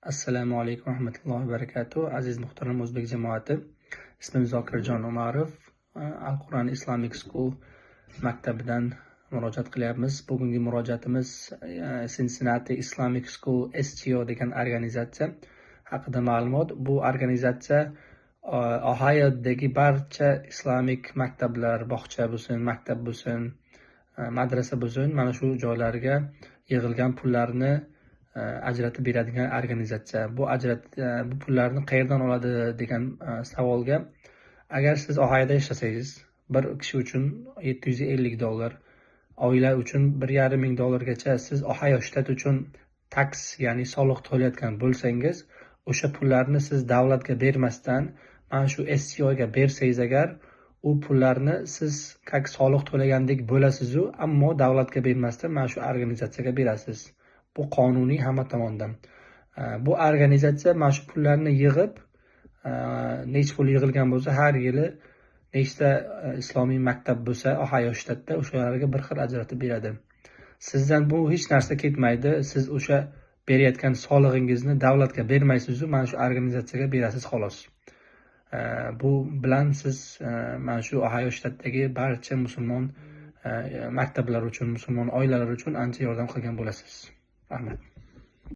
Assalomu alaykum rahmatullohi va barakatuh. Aziz muhtaram o'zbek jamoati. Ismim Zokirjon Umarov. Al-Quran Islamic School maktabidan murojaat qilyapmiz. Bugungi murojaatimiz Cincinnati Islamic School STO degan organizatsiya haqida ma'lumot. Bu organizatsiya Ohiodagi barcha islomik maktablar, bog'cha bo'lsin, maktab bo'lsin, madrasa bo'lsin, mana shu joylarga yig'ilgan pullarni ajratib beradigan organizatsiya. Bu pullarni qayerdan oladi degan savolga, agar siz Ohioda yashasangiz, bir kishi uchun $750, oila uchun $1,500 siz Ohio shtat uchun tax, ya'ni soliq to'layotgan bo'lsangiz, o'sha pullarni siz davlatga bermasdan mana shu STOga bersangiz agar, u pullarni siz soliq to'lagandek bo'lasiz-u, ammo davlatga bermasdan mana shu organizatsiyaga berasiz. Bu qonuniy hamma tomonidan. Bu organizatsiya mana shu pullarni yig'ib, necha pul yig'ilgan bo'lsa, har yili nechta islomiy maktab bo'lsa Ohio shtatda, o'shalarga bir xil ajratib beradi. Sizdan bu hech narsa ketmaydi. Siz o'sha berayotgan solig'ingizni davlatga bermaysiz-u, mana shu organizatsiyaga berasiz xolos. Bu bilan siz mana shu Ohio shtatdagi barcha musulmon maktablar uchun, musulmon oilalar uchun ancha yordam qilgan bo'lasiz. Rahmat.